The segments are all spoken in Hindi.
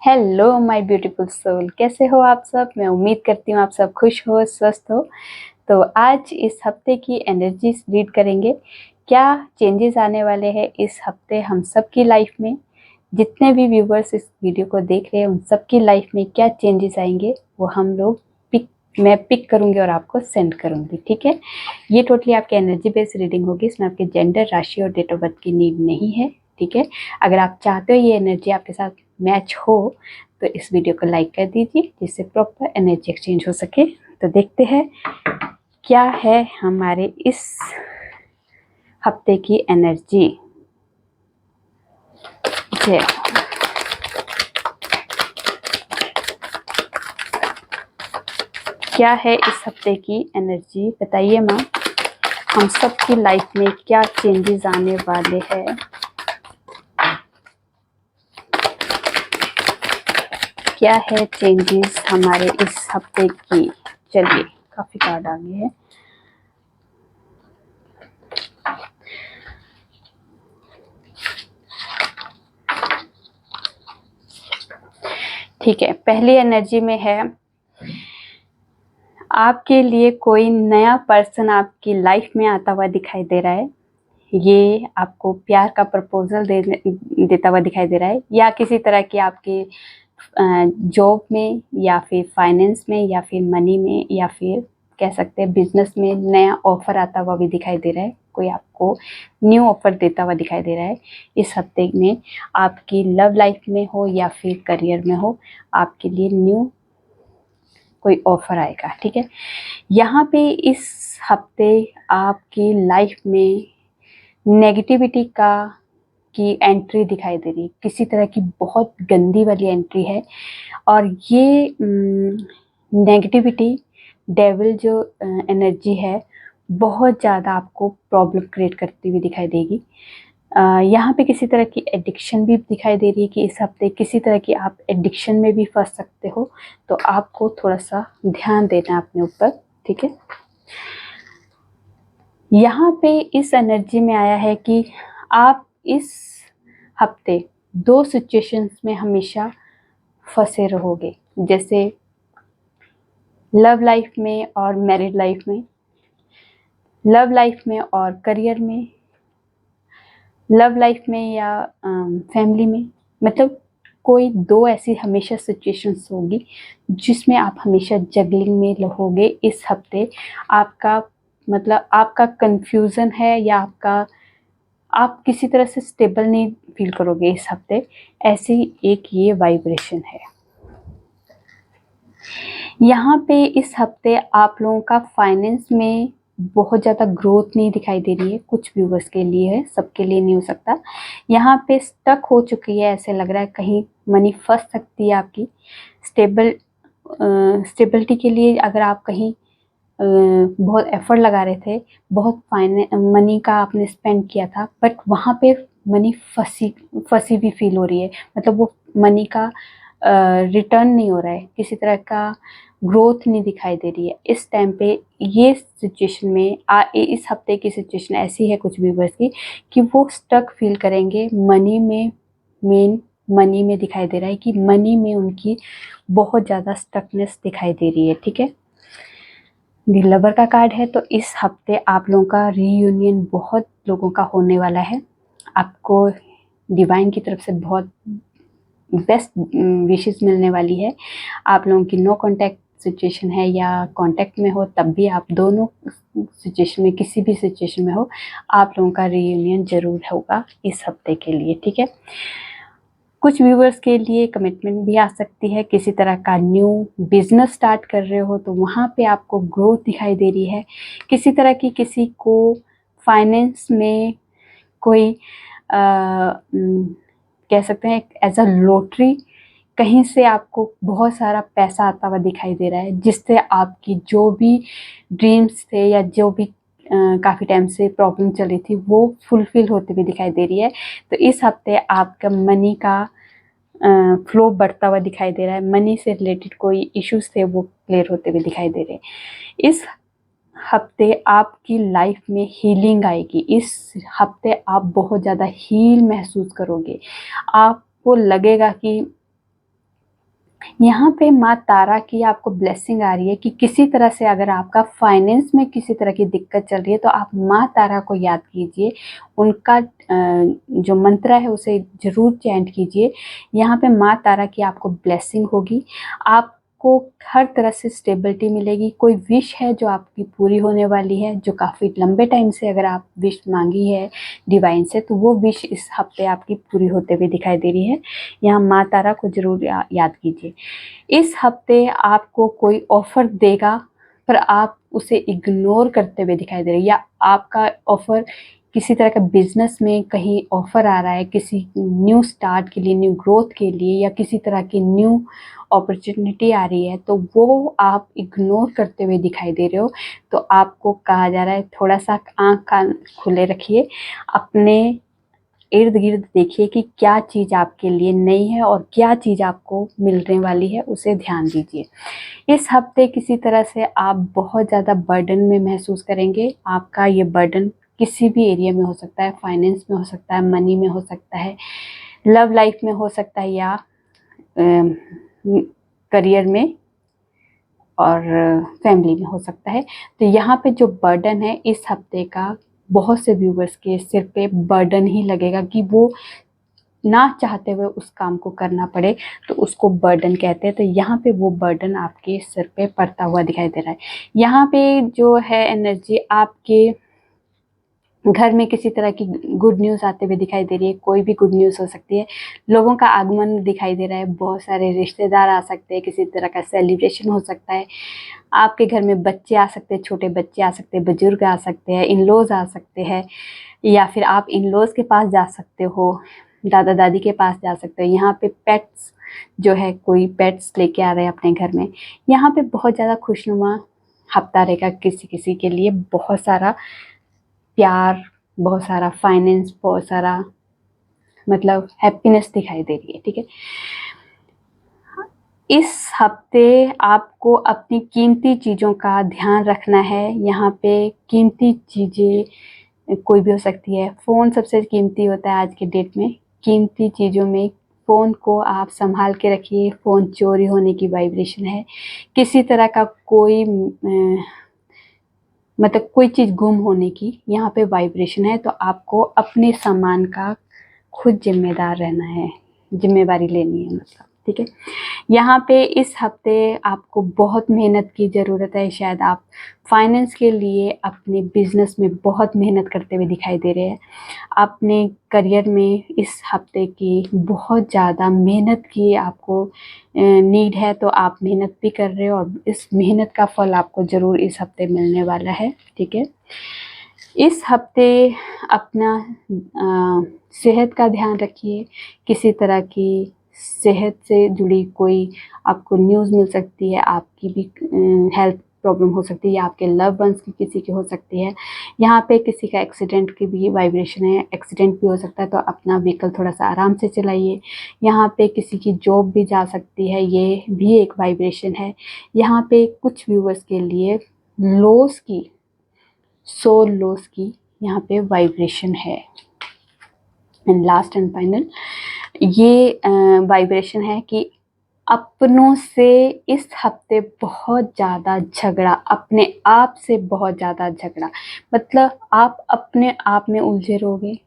हेलो माय ब्यूटीफुल सोल, कैसे हो आप सब। मैं उम्मीद करती हूँ आप सब खुश हो, स्वस्थ हो। तो आज इस हफ्ते की एनर्जी रीड करेंगे। क्या चेंजेस आने वाले हैं इस हफ्ते हम सब की लाइफ में। जितने भी व्यूवर्स इस वीडियो को देख रहे हैं उन सब की लाइफ में क्या चेंजेस आएंगे वो हम लोग मैं पिक करूंगी और आपको सेंड करूंगी। ठीक है, ये टोटली आपकी एनर्जी बेस्ड रीडिंग होगी। इसमें आपके जेंडर, राशि और डेट ऑफ बर्थ की नीड नहीं है। ठीक है, अगर आप चाहते हो ये एनर्जी आपके साथ मैच हो तो इस वीडियो को लाइक कर दीजिए जिससे प्रॉपर एनर्जी एक्सचेंज हो सके। तो देखते हैं क्या है हमारे इस हफ्ते की एनर्जी। क्या है इस हफ्ते की एनर्जी, बताइए माँ। हम सब की लाइफ में क्या चेंजेस आने वाले हैं। क्या है चेंजेस हमारे इस हफ्ते की। चलिए, काफी कार्ड आ गए हैं। ठीक है, पहली एनर्जी में है आपके लिए कोई नया पर्सन आपकी लाइफ में आता हुआ दिखाई दे रहा है। ये आपको प्यार का प्रपोजल देता हुआ दिखाई दे रहा है, या किसी तरह की आपके जॉब में या फिर फाइनेंस में या फिर मनी में या फिर कह सकते हैं बिजनेस में नया ऑफर आता हुआ भी दिखाई दे रहा है। कोई आपको न्यू ऑफर देता हुआ दिखाई दे रहा है इस हफ्ते में। आपकी लव लाइफ में हो या फिर करियर में हो, आपके लिए न्यू कोई ऑफर आएगा। ठीक है, यहाँ पे इस हफ्ते आपकी लाइफ में नेगेटिविटी की एंट्री दिखाई दे रही है। किसी तरह की बहुत गंदी वाली एंट्री है और ये नेगेटिविटी डेविल जो एनर्जी है बहुत ज़्यादा आपको प्रॉब्लम क्रिएट करती हुई दिखाई देगी। यहाँ पे किसी तरह की एडिक्शन भी दिखाई दे रही है कि इस हफ्ते किसी तरह की आप एडिक्शन में भी फंस सकते हो। तो आपको थोड़ा सा ध्यान देना है अपने ऊपर। ठीक है, यहाँ पे इस एनर्जी में आया है कि आप इस हफ्ते दो सिचुएशंस में हमेशा फंसे रहोगे, जैसे लव लाइफ में और मैरिड लाइफ में, लव लाइफ में और करियर में, लव लाइफ में या फैमिली में। मतलब कोई दो ऐसी हमेशा सिचुएशंस होगी जिसमें आप हमेशा जगलिंग में रहोगे इस हफ्ते। आपका मतलब आपका कंफ्यूजन है या आप किसी तरह से स्टेबल नहीं फील करोगे इस हफ्ते। ऐसी एक ये वाइब्रेशन है। यहाँ पे इस हफ्ते आप लोगों का फाइनेंस में बहुत ज़्यादा ग्रोथ नहीं दिखाई दे रही है। कुछ व्यूवर्स के लिए है, सबके लिए नहीं हो सकता। यहाँ पे स्टक हो चुकी है, ऐसे लग रहा है कहीं मनी फंस सकती है आपकी। स्टेबिलिटी के लिए अगर आप कहीं बहुत एफर्ट लगा रहे थे, बहुत मनी का आपने स्पेंड किया था, बट वहाँ पे मनी फंसी भी फील हो रही है। मतलब वो मनी का रिटर्न नहीं हो रहा है, किसी तरह का ग्रोथ नहीं दिखाई दे रही है इस टाइम पे। ये सिचुएशन में इस हफ्ते की सिचुएशन ऐसी है कुछ व्यूवर्स की कि वो स्टक फील करेंगे मनी में। मेन मनी में दिखाई दे रहा है कि मनी में उनकी बहुत ज़्यादा स्टकनेस दिखाई दे रही है। ठीक है, लवर का कार्ड है। तो इस हफ्ते आप लोगों का रीयूनियन बहुत लोगों का होने वाला है। आपको डिवाइन की तरफ से बहुत बेस्ट विशेस मिलने वाली है। आप लोगों की नो कांटेक्ट सिचुएशन है या कांटेक्ट में हो तब भी, आप दोनों सिचुएशन में किसी भी सिचुएशन में हो, आप लोगों का रीयूनियन जरूर होगा इस हफ्ते के लिए। ठीक है, कुछ व्यूवर्स के लिए कमिटमेंट भी आ सकती है। किसी तरह का न्यू बिजनेस स्टार्ट कर रहे हो तो वहाँ पे आपको ग्रोथ दिखाई दे रही है। किसी तरह की किसी को फाइनेंस में कोई कह सकते हैं एज अ लॉटरी कहीं से आपको बहुत सारा पैसा आता हुआ दिखाई दे रहा है, जिससे आपकी जो भी ड्रीम्स थे या जो भी काफ़ी टाइम से प्रॉब्लम चल रही थी वो फुलफिल होते हुए दिखाई दे रही है। तो इस हफ्ते आपका मनी का फ्लो बढ़ता हुआ दिखाई दे रहा है। मनी से रिलेटेड कोई इश्यूज थे वो क्लियर होते हुए दिखाई दे रहे हैं। इस हफ्ते आपकी लाइफ में हीलिंग आएगी। इस हफ्ते आप बहुत ज़्यादा हील महसूस करोगे। आपको लगेगा कि यहाँ पे माँ तारा की आपको ब्लेसिंग आ रही है कि किसी तरह से अगर आपका फाइनेंस में किसी तरह की दिक्कत चल रही है तो आप माँ तारा को याद कीजिए, उनका जो मंत्र है उसे ज़रूर चैंट कीजिए। यहाँ पे माँ तारा की आपको ब्लेसिंग होगी, आपको हर तरह से स्टेबिलिटी मिलेगी। कोई विश है जो आपकी पूरी होने वाली है, जो काफ़ी लंबे टाइम से अगर आप विश मांगी है डिवाइन से, तो वो विश इस हफ्ते आपकी पूरी होते हुए दिखाई दे रही है। यहाँ माँ तारा को ज़रूर याद कीजिए। इस हफ्ते आपको कोई ऑफ़र देगा पर आप उसे इग्नोर करते हुए दिखाई दे रहे हैं, या आपका ऑफ़र किसी तरह का बिजनेस में कहीं ऑफ़र आ रहा है, किसी न्यू स्टार्ट के लिए, न्यू ग्रोथ के लिए, या किसी तरह की न्यू अपॉर्चुनिटी आ रही है तो वो आप इग्नोर करते हुए दिखाई दे रहे हो। तो आपको कहा जा रहा है थोड़ा सा आँख कान खुले रखिए, अपने इर्द गिर्द देखिए कि क्या चीज़ आपके लिए नई है और क्या चीज़ आपको मिलने वाली है, उसे ध्यान दीजिए। इस हफ्ते किसी तरह से आप बहुत ज़्यादा बर्डन में महसूस करेंगे। आपका ये बर्डन किसी भी एरिया में हो सकता है, फाइनेंस में हो सकता है, मनी में हो सकता है, लव लाइफ में हो सकता है, या करियर में और फैमिली में हो सकता है। तो यहाँ पे जो बर्डन है इस हफ्ते का, बहुत से व्यूवर्स के सिर पे बर्डन ही लगेगा कि वो ना चाहते हुए उस काम को करना पड़े, तो उसको बर्डन कहते हैं। तो यहाँ पे वो बर्डन आपके सिर पे पड़ता हुआ दिखाई दे रहा है। यहाँ पे जो है एनर्जी आपके घर में किसी तरह की गुड न्यूज़ आते हुए दिखाई दे रही है। कोई भी गुड न्यूज़ हो सकती है, लोगों का आगमन दिखाई दे रहा है, बहुत सारे रिश्तेदार आ सकते हैं, किसी तरह का सेलिब्रेशन हो सकता है, आपके घर में बच्चे आ सकते हैं, छोटे बच्चे आ सकते हैं, बुजुर्ग आ सकते हैं, इन लॉज आ सकते हैं, या फिर आप इन लॉज के पास जा सकते हो, दादा दादी के पास जा सकते हो। यहाँ पे पेट्स जो है, कोई पेट्स लेके आ रहे हैं अपने घर में। यहाँ पे बहुत ज़्यादा खुशनुमा हफ्ता रहेगा किसी किसी के लिए। बहुत सारा प्यार, बहुत सारा फाइनेंस, बहुत सारा मतलब हैप्पीनेस दिखाई दे रही है। ठीक है, इस हफ्ते आपको अपनी कीमती चीज़ों का ध्यान रखना है। यहाँ पे कीमती चीज़ें कोई भी हो सकती है। फ़ोन सबसे कीमती होता है आज के डेट में। कीमती चीज़ों में फ़ोन को आप संभाल के रखिए। फ़ोन चोरी होने की वाइब्रेशन है, किसी तरह का कोई मतलब कोई चीज़ गुम होने की यहाँ पे वाइब्रेशन है। तो आपको अपने सामान का खुद जिम्मेदार रहना है, जिम्मेवारी लेनी है मतलब। ठीक है, यहाँ पे इस हफ्ते आपको बहुत मेहनत की ज़रूरत है। शायद आप फाइनेंस के लिए अपने बिजनेस में बहुत मेहनत करते हुए दिखाई दे रहे हैं। अपने करियर में इस हफ्ते की बहुत ज़्यादा मेहनत की आपको नीड है, तो आप मेहनत भी कर रहे हो और इस मेहनत का फल आपको ज़रूर इस हफ्ते मिलने वाला है। ठीक है, इस हफ्ते अपना सेहत का ध्यान रखिए। किसी तरह की सेहत से जुड़ी कोई आपको न्यूज़ मिल सकती है, आपकी भी हेल्थ प्रॉब्लम हो सकती है, या आपके लव वंस की किसी की हो सकती है। यहाँ पे किसी का एक्सीडेंट की भी वाइब्रेशन है, एक्सीडेंट भी हो सकता है, तो अपना व्हीकल थोड़ा सा आराम से चलाइए। यहाँ पे किसी की जॉब भी जा सकती है, ये भी एक वाइब्रेशन है। यहाँ पे कुछ व्यूवर्स के लिए लॉस की, सोल लॉस की यहाँ पे वाइब्रेशन है। एंड लास्ट एंड फाइनल ये वाइब्रेशन है कि अपनों से इस हफ्ते बहुत ज़्यादा झगड़ा, अपने आप से बहुत ज़्यादा झगड़ा, मतलब आप अपने आप में उलझे रहोगे।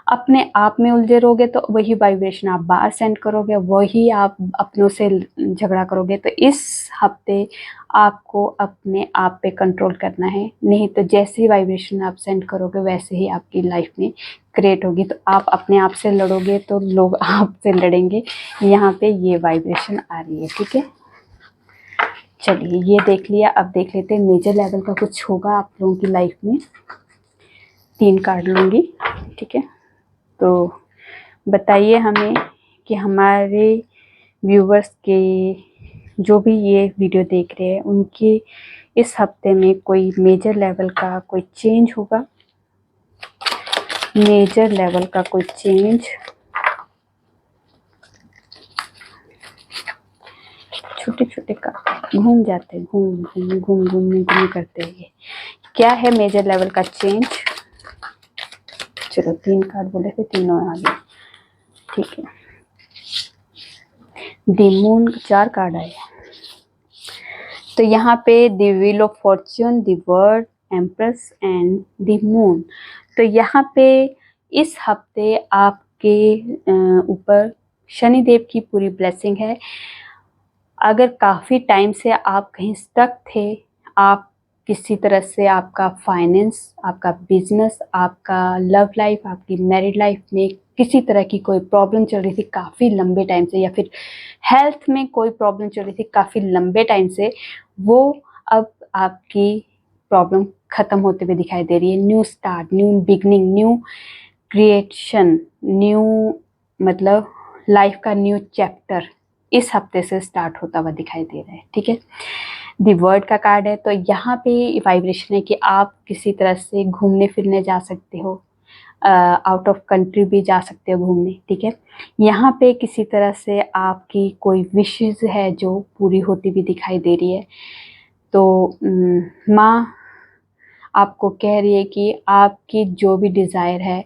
अपने आप में उलझे रहोगे तो वही वाइब्रेशन आप बाहर सेंड करोगे, वही आप अपनों से झगड़ा करोगे। तो इस हफ्ते आपको अपने आप पे कंट्रोल करना है, नहीं तो जैसी वाइब्रेशन आप सेंड करोगे वैसे ही आपकी लाइफ में क्रिएट होगी। तो आप अपने आप से लड़ोगे तो लोग आपसे लड़ेंगे। यहाँ पे ये वाइब्रेशन आ रही है। ठीक है, चलिए ये देख लिया। अब देख लेते हैं मेजर लेवल का कुछ होगा आप लोगों की लाइफ में। 3 कार्ड लूँगी। ठीक है, तो बताइए हमें कि हमारे व्यूवर्स के जो भी ये वीडियो देख रहे हैं उनके इस हफ्ते में कोई मेजर लेवल का कोई चेंज होगा। मेजर लेवल का कोई चेंज, छोटे छोटे का घूम जाते हैं, घूम घूम घूम घूम घूम करते हुए, क्या है मेजर लेवल का चेंज। चलो 3 कार्ड बोले थे, तीनों आ गए। ठीक है, द मून 4 कार्ड आए। तो यहाँ पे the wheel of Fortune, the word, empress and the moon. तो यहाँ पे इस हफ्ते आपके ऊपर शनिदेव की पूरी ब्लेसिंग है। अगर काफ़ी टाइम से आप कहीं स्टक थे, आप किसी तरह से आपका फाइनेंस, आपका बिजनेस, आपका लव लाइफ, आपकी मैरिड लाइफ में किसी तरह की कोई प्रॉब्लम चल रही थी काफ़ी लंबे टाइम से, या फिर हेल्थ में कोई प्रॉब्लम चल रही थी काफ़ी लंबे टाइम से, वो अब आपकी प्रॉब्लम ख़त्म होते हुए दिखाई दे रही है। New start, new beginning, new creation, new मतलब लाइफ का न्यू चैप्टर इस हफ्ते से स्टार्ट होता हुआ दिखाई दे रहा है। ठीक है, दी वर्ड का कार्ड है। तो यहाँ पे वाइब्रेशन है कि आप किसी तरह से घूमने फिरने जा सकते हो, आउट ऑफ कंट्री भी जा सकते हो घूमने। ठीक है, यहाँ पे किसी तरह से आपकी कोई विशेज़ है जो पूरी होती भी दिखाई दे रही है। तो माँ आपको कह रही है कि आपकी जो भी डिज़ायर है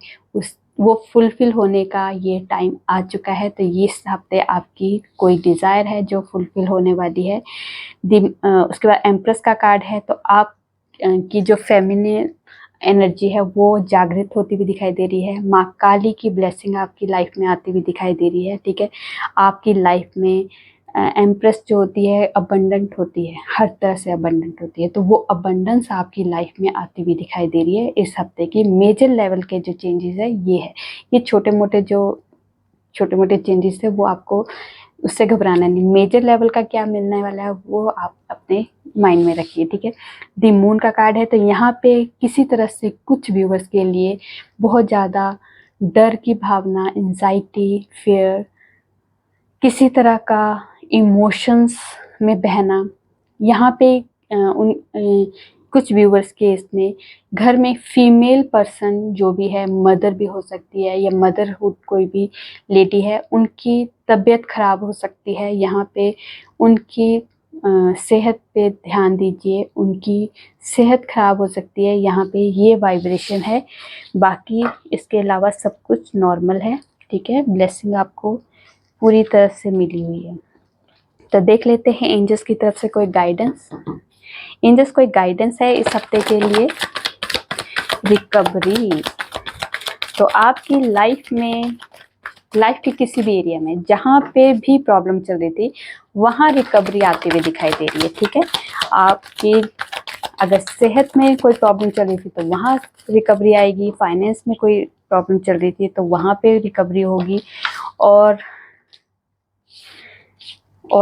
वो फुलफ़िल होने का ये टाइम आ चुका है। तो ये इस हफ्ते आपकी कोई डिज़ायर है जो फुलफ़िल होने वाली है। उसके बाद एम्प्रेस का कार्ड है। तो आप की जो फेमिनिन एनर्जी है वो जागृत होती हुई दिखाई दे रही है। माँ काली की ब्लेसिंग आपकी लाइफ में आती हुई दिखाई दे रही है। ठीक है, आपकी लाइफ में एम्प्रेस जो होती है अबंडेंट होती है, हर तरह से अबंडेंट होती है। तो वो अबंडेंस आपकी लाइफ में आती हुई दिखाई दे रही है। इस हफ्ते की मेजर लेवल के जो चेंजेस है ये है। ये छोटे मोटे चेंजेस है वो आपको उससे घबराना नहीं। मेजर लेवल का क्या मिलने वाला है वो आप अपने माइंड में रखिए। ठीक है, द मून का कार्ड है। तो यहाँ पे किसी तरह से कुछ व्यूवर्स के लिए बहुत ज़्यादा डर की भावना, एंजाइटी, फियर, किसी तरह का इमोशंस में बहना, यहाँ पे कुछ व्यूवर्स के इसमें घर में फीमेल पर्सन जो भी है, मदर भी हो सकती है या मदरहुड कोई भी लेडी है, उनकी तबीयत खराब हो सकती है। यहाँ पे उनकी सेहत पे ध्यान दीजिए, उनकी सेहत खराब हो सकती है। यहाँ पे ये वाइब्रेशन है। बाकी इसके अलावा सब कुछ नॉर्मल है। ठीक है, ब्लेसिंग आपको पूरी तरह से मिली हुई है। तो देख लेते हैं एंजल्स की तरफ से कोई गाइडेंस। एंजल्स कोई गाइडेंस है इस हफ्ते के लिए। रिकवरी। तो आपकी लाइफ में, लाइफ के किसी भी एरिया में जहाँ पे भी प्रॉब्लम चल रही थी वहाँ रिकवरी आती हुई दिखाई दे रही है। ठीक है, आपकी अगर सेहत में कोई प्रॉब्लम चल रही थी तो वहाँ रिकवरी आएगी। फाइनेंस में कोई प्रॉब्लम चल रही थी तो वहाँ पे रिकवरी होगी। और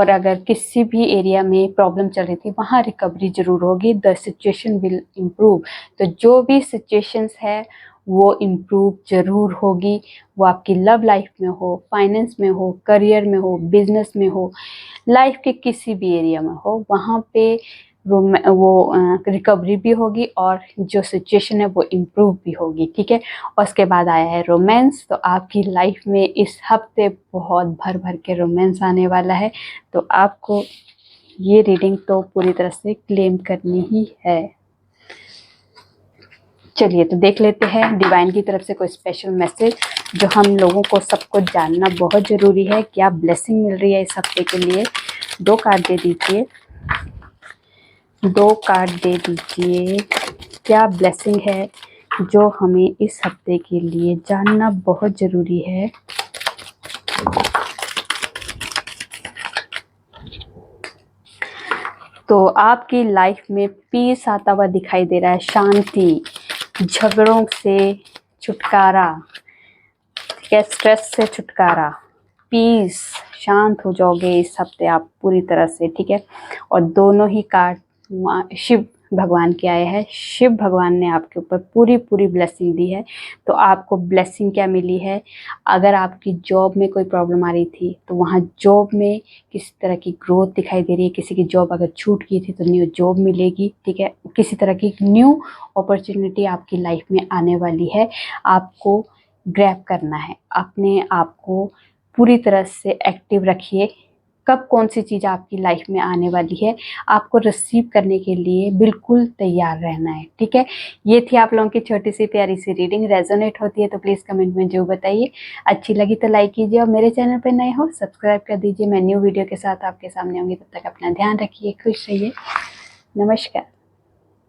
अगर किसी भी एरिया में प्रॉब्लम चल रही थी वहाँ रिकवरी ज़रूर होगी। The situation will improve. तो जो भी सिचुएशंस है वो इम्प्रूव ज़रूर होगी। वो आपकी लव लाइफ में हो, फाइनेंस में हो, करियर में हो, बिजनेस में हो, लाइफ के किसी भी एरिया में हो, वहाँ पे वो रिकवरी भी होगी और जो सिचुएशन है वो इम्प्रूव भी होगी। ठीक है, और उसके बाद आया है रोमांस। तो आपकी लाइफ में इस हफ्ते बहुत भर भर के रोमांस आने वाला है। तो आपको ये रीडिंग तो पूरी तरह से क्लेम करनी ही है। चलिए तो देख लेते हैं डिवाइन की तरफ से कोई स्पेशल मैसेज जो हम लोगों को सबको जानना बहुत ज़रूरी है। क्या ब्लेसिंग मिल रही है इस हफ्ते के लिए? 2 कार्ड दे दीजिए, 2 कार्ड दे दीजिए। क्या ब्लेसिंग है जो हमें इस हफ्ते के लिए जानना बहुत ज़रूरी है? तो आपकी लाइफ में पीस आता हुआ दिखाई दे रहा है, शांति, झगड़ों से छुटकारा, ठीक है, स्ट्रेस से छुटकारा, पीस, शांत हो जाओगे इस हफ्ते आप पूरी तरह से। ठीक है, और दोनों ही कार्ड शिव भगवान के आए हैं। शिव भगवान ने आपके ऊपर पूरी पूरी ब्लेसिंग दी है। तो आपको ब्लेसिंग क्या मिली है? अगर आपकी जॉब में कोई प्रॉब्लम आ रही थी तो वहाँ जॉब में किसी तरह की ग्रोथ दिखाई दे रही है। किसी की जॉब अगर छूट गई थी तो न्यू जॉब मिलेगी। ठीक है, किसी तरह की न्यू अपॉर्चुनिटी आपकी लाइफ में आने वाली है। आपको ग्रैब करना है, अपने आप को पूरी तरह से एक्टिव रखिए, कब कौन सी चीज़ आपकी लाइफ में आने वाली है, आपको रिसीव करने के लिए बिल्कुल तैयार रहना है। ठीक है, ये थी आप लोगों की छोटी सी प्यारी सी रीडिंग। रेजोनेट होती है तो प्लीज़ कमेंट में जरूर बताइए। अच्छी लगी तो लाइक कीजिए और मेरे चैनल पर नए हो सब्सक्राइब कर दीजिए। मैं न्यू वीडियो के साथ आपके सामने होंगी, तब तक अपना ध्यान रखिए, खुश रहिए। नमस्कार।